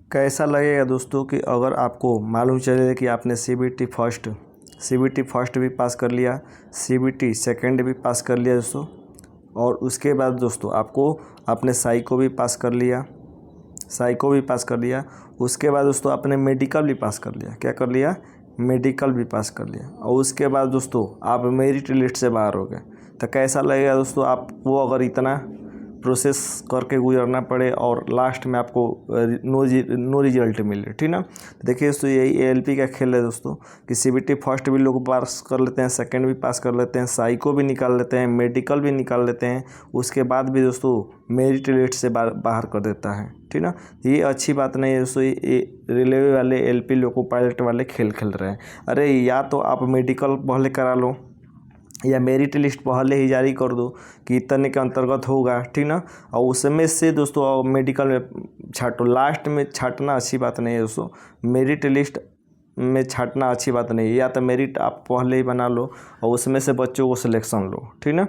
कैसा लगेगा दोस्तों कि अगर आपको मालूम चले कि आपने सीबीटी फर्स्ट भी पास कर लिया, सीबीटी सेकंड भी पास कर लिया दोस्तों, और उसके बाद दोस्तों आपको आपने साइको भी पास कर लिया, उसके बाद दोस्तों आपने मेडिकल भी पास कर लिया। क्या कर लिया? मेडिकल भी पास कर लिया। और उसके बाद दोस्तों आप मेरिट लिस्ट से बाहर हो गए, तो कैसा लगेगा दोस्तों आपको अगर इतना प्रोसेस करके गुजरना पड़े और लास्ट में आपको नो रिजल्ट मिले, ठीक ना। देखिए दोस्तों, यही एएलपी का खेल है दोस्तों कि सीबीटी फर्स्ट भी लोग पास कर लेते हैं, सेकंड भी पास कर लेते हैं, साइको भी निकाल लेते हैं, मेडिकल भी निकाल लेते हैं, उसके बाद भी दोस्तों मेरिट लिस्ट से बाहर कर देता है, ठीक ना। ये अच्छी बात नहीं है दोस्तों। ये रेलवे वाले एलपी लोको पायलट वाले खेल खेल रहे हैं। अरे या तो आप मेडिकल पहले करा लो या मेरिट लिस्ट पहले ही जारी कर दो कि इतने के अंतर्गत होगा, ठीक ना। और उसमें से दोस्तों मेडिकल में छाटो। लास्ट में छाटना अच्छी बात नहीं है दोस्तों, मेरिट लिस्ट में छाटना अच्छी बात नहीं है। या तो मेरिट आप पहले ही बना लो और उसमें से बच्चों को सिलेक्शन लो, ठीक ना।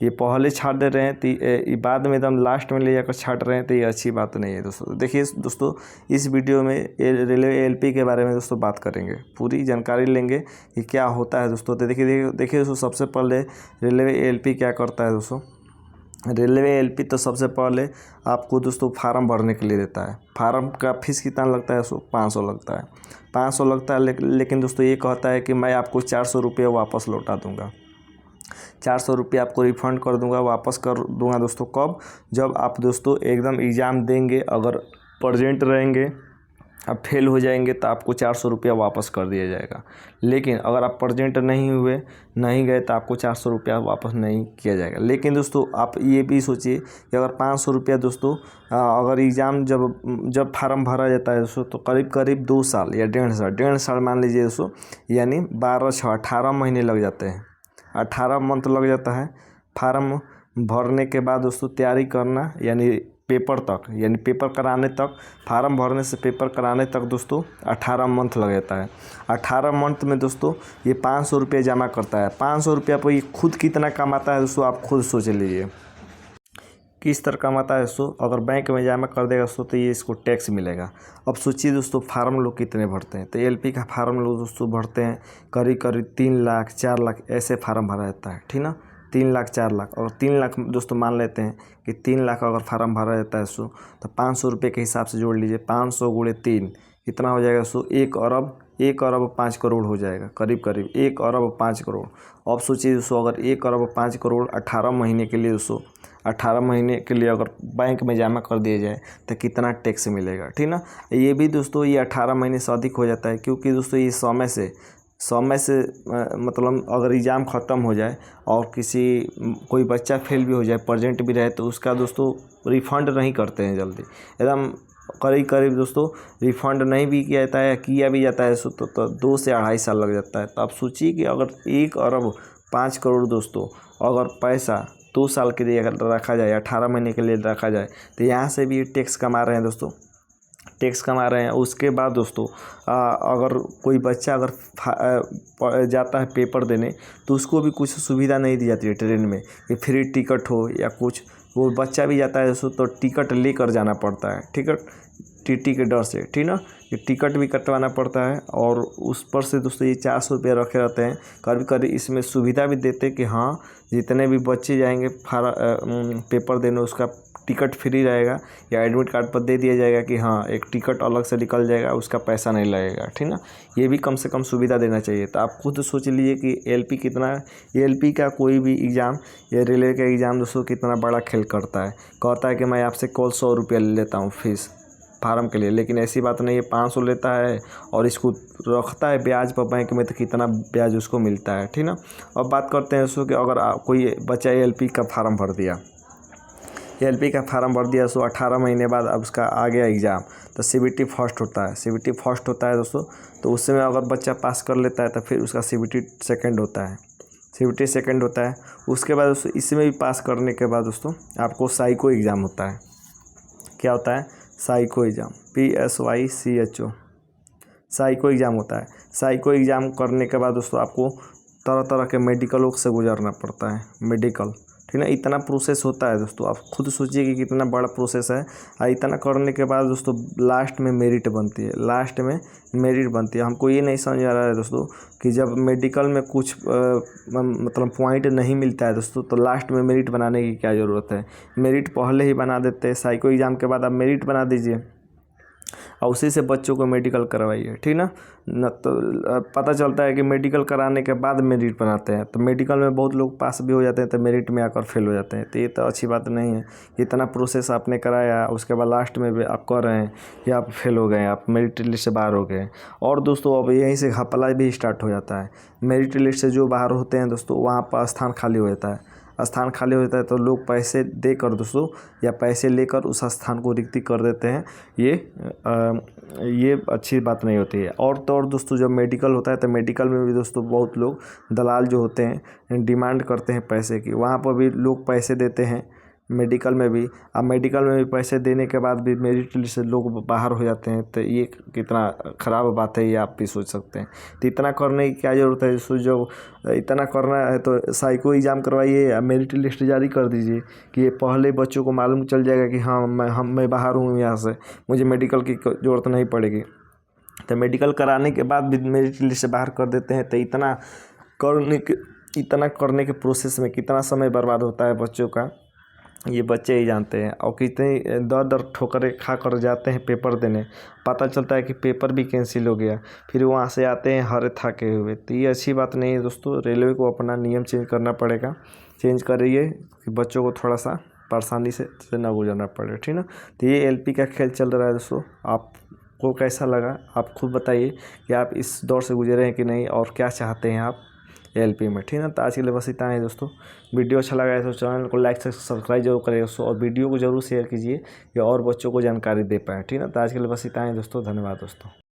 ये पहले छाट दे रहे हैं तो ये बाद में एकदम लास्ट में ले जाकर छाट रहे हैं, तो ये अच्छी बात नहीं है दोस्तों। देखिए दोस्तों, इस वीडियो में रेलवे एलपी के बारे में दोस्तों बात करेंगे, पूरी जानकारी लेंगे कि क्या होता है दोस्तों। तो देखिए दोस्तों, सबसे पहले रेलवे एलपी क्या करता है दोस्तों। रेलवे एलपी तो सबसे पहले आपको दोस्तों फार्म भरने के लिए देता है। फार्म का फीस कितना लगता है दोस्तों? 500 लगता है। 500 लगता है, लेकिन दोस्तों ये कहता है कि मैं आपको 400 रुपये वापस लौटा दूँगा। 400 रुपये आपको रिफ़ंड कर दूंगा, वापस कर दूंगा दोस्तों। कब? जब आप दोस्तों एकदम एग्ज़ाम देंगे, अगर प्रेजेंट रहेंगे, आप फेल हो जाएंगे तो आपको 400 रुपया वापस कर दिया जाएगा। लेकिन अगर आप प्रेजेंट नहीं गए तो आपको 400 रुपया वापस नहीं किया जाएगा। लेकिन दोस्तों आप ये भी सोचिए कि अगर 500 रुपया दोस्तों अगर एग्ज़ाम जब फार्म भरा जाता है दोस्तों, तो करीब 2 साल या 1.5 साल मान लीजिए दोस्तों, यानी 18 महीने लग जाते हैं। 18 मंथ लग जाता है फार्म भरने के बाद दोस्तों। तैयारी करना यानी पेपर तक, यानी पेपर कराने तक, फार्म भरने से पेपर कराने तक दोस्तों 18 मंथ लग जाता है। 18 मंथ में दोस्तों ये 500 रुपये जमा करता है। 500 रुपया पर ये खुद कितना कमाता है दोस्तों, आप खुद सोच लीजिए किस तरह कमाता है दोस्तों। अगर बैंक में जमा कर देगा दोस्तों तो ये इसको टैक्स मिलेगा। अब सोचिए दोस्तों, फार्म लोग कितने भरते हैं। तो एलपी का फार्म लोग दोस्तों भरते हैं करीब 3 लाख 4 लाख ऐसे फार्म भरा जाता है, ठीक ना। 3 लाख 4 लाख, और 3 लाख दोस्तों मान लेते हैं कि 3 लाख अगर फार्म भरा जाता है दोस्तों, तो 500 रुपये के हिसाब से जोड़ लीजिए। 500 गुणे 3 कितना हो जाएगा दोस्तों? 1 अरब 5 करोड़ हो जाएगा, करीब 1 अरब 5 करोड़। अब सोचिए दोस्तों, अगर 1 अरब 5 करोड़ 18 महीने के लिए दोस्तों, 18 महीने के लिए अगर बैंक में जमा कर दिया जाए तो कितना टैक्स मिलेगा, ठीक ना। ये भी दोस्तों ये 18 महीने से अधिक हो जाता है, क्योंकि दोस्तों ये समय से मतलब अगर एग्ज़ाम ख़त्म हो जाए और कोई बच्चा फेल भी हो जाए, प्रेजेंट भी रहे, तो उसका दोस्तों रिफ़ंड नहीं करते हैं जल्दी। एकदम करीब दोस्तों रिफ़ंड नहीं भी किया जाता है, किया भी जाता है तो 2 से 2.5 साल लग जाता है। तो आप सोचिए कि अगर 1 अरब 5 करोड़ दोस्तों अगर पैसा 2 साल के लिए अगर रखा जाए, 18 महीने के लिए रखा जाए, तो यहाँ से भी टैक्स कमा रहे हैं दोस्तों, टैक्स कमा रहे हैं। उसके बाद दोस्तों अगर कोई बच्चा अगर जाता है पेपर देने, तो उसको भी कुछ सुविधा नहीं दी जाती है ट्रेन में कि फ्री टिकट हो या कुछ। वो बच्चा भी जाता है दोस्तों तो टिकट लेकर जाना पड़ता है, टिकट टीटी के डर से, ठीक ना। ये टिकट भी कटवाना पड़ता है, और उस पर से दोस्तों ये 400 रुपये रखे रहते हैं। कभी इसमें सुविधा भी देते कि हाँ जितने भी बच्चे जाएंगे पेपर देने, उसका टिकट फ्री रहेगा, या एडमिट कार्ड पर दे दिया जाएगा कि हाँ एक टिकट अलग से निकल जाएगा, उसका पैसा नहीं लगेगा, ठीक ना। ये भी कम से कम सुविधा देना चाहिए। तो आप खुद सोच लीजिए कि एलपी कितना, एलपी का कोई भी एग्ज़ाम या रेलवे का एग्ज़ाम दोस्तों कितना बड़ा खेल करता है। कहता है कि मैं आपसे कल 100 रुपया ले लेता हूँ फीस फार्म के लिए, लेकिन ऐसी बात नहीं है। 500 लेता है और इसको रखता है ब्याज पर बैंक में, तो कितना ब्याज उसको मिलता है, ठीक ना। अब बात करते हैं दोस्तों कि अगर कोई बच्चा एलपी का फार्म भर दिया, एलपी का फार्म भर दिया दोस्तों, 18 महीने बाद अब उसका आ गया एग्ज़ाम, तो सीबीटी फर्स्ट होता है। सीबीटी फर्स्ट होता है दोस्तों, तो उसमें अगर बच्चा पास कर लेता है तो फिर उसका सीबीटी सेकंड होता है। सीबीटी सेकंड होता है। उसके बाद दोस्तों इसमें भी पास करने के बाद दोस्तों आपको साइको एग्ज़ाम होता है। क्या होता है? Psycho exam, PSYCHO, psycho exam होता है। साइको एग्ज़ाम करने के बाद दोस्तों आपको तरह तरह के मेडिकलों से गुजरना पड़ता है। मेडिकल ठीक है। इतना प्रोसेस होता है दोस्तों, आप खुद सोचिए कि कितना बड़ा प्रोसेस है। और इतना करने के बाद दोस्तों लास्ट में मेरिट बनती है, लास्ट में मेरिट बनती है। हमको ये नहीं समझ आ रहा है दोस्तों कि जब मेडिकल में कुछ मतलब पॉइंट नहीं मिलता है दोस्तों, तो लास्ट में मेरिट बनाने की क्या ज़रूरत है। मेरिट पहले ही बना देते हैं, साइको एग्ज़ाम के बाद आप मेरिट बना दीजिए और उसी से बच्चों को मेडिकल करवाइए, ठीक ना। न तो पता चलता है कि मेडिकल कराने के बाद मेरिट बनाते हैं, तो मेडिकल में बहुत लोग पास भी हो जाते हैं तो मेरिट में आकर फेल हो जाते हैं। तो ये तो अच्छी बात नहीं है। इतना प्रोसेस आपने कराया, उसके बाद लास्ट में भी आप कह रहे हैं कि आप फेल हो गए, आप मेरिट लिस्ट से बाहर हो गए। और दोस्तों अब यहीं से घपला भी स्टार्ट हो जाता है। मेरिट लिस्ट से जो बाहर होते हैं दोस्तों, वहाँ पर स्थान खाली हो जाता है। स्थान खाली होता है तो लोग पैसे देकर दोस्तों या पैसे लेकर उस स्थान को रिक्त कर देते हैं। ये अच्छी बात नहीं होती है। और तो और दोस्तों जब मेडिकल होता है तो मेडिकल में भी दोस्तों बहुत लोग दलाल जो होते हैं डिमांड करते हैं पैसे की, वहाँ पर भी लोग पैसे देते हैं मेडिकल में भी। अब मेडिकल में भी पैसे देने के बाद भी मेरिट लिस्ट से लोग बाहर हो जाते हैं, तो ये कितना ख़राब बात है, ये आप भी सोच सकते हैं। तो इतना करने की क्या ज़रूरत है दोस्तों। जो इतना करना है तो साइको एग्ज़ाम करवाइए या मेरिट लिस्ट जारी कर दीजिए कि ये पहले बच्चों को मालूम चल जाएगा कि हाँ मैं बाहर हूँ यहाँ से, मुझे मेडिकल की ज़रूरत नहीं पड़ेगी। तो मेडिकल कराने के बाद भी मेरिट लिस्ट से बाहर कर देते हैं। तो इतना करने के प्रोसेस में कितना समय बर्बाद होता है बच्चों का, ये बच्चे ही जानते हैं। और कितनी दर ठोकरें खा कर जाते हैं पेपर देने, पता चलता है कि पेपर भी कैंसिल हो गया, फिर वहाँ से आते हैं हरे थके हुए। तो ये अच्छी बात नहीं है दोस्तों। रेलवे को अपना नियम चेंज करना पड़ेगा, चेंज करिए कि बच्चों को थोड़ा सा परेशानी से ना गुजरना पड़े, ठीक ना। तो ये एलपी का खेल चल रहा है दोस्तों। आपको कैसा लगा आप खुद बताइए कि आप इस दौर से गुजरे हैं कि नहीं, और क्या चाहते हैं आप एलपी में, ठीक है। तो आज के लिए बस इतना है दोस्तों। वीडियो अच्छा लगा है तो चैनल को लाइक से सब्सक्राइब जरूर करें दोस्तों, और वीडियो को जरूर शेयर कीजिए कि और बच्चों को जानकारी दे पाएँ, ठीक है। तो आज के लिए बस इतना है दोस्तों। धन्यवाद दोस्तों।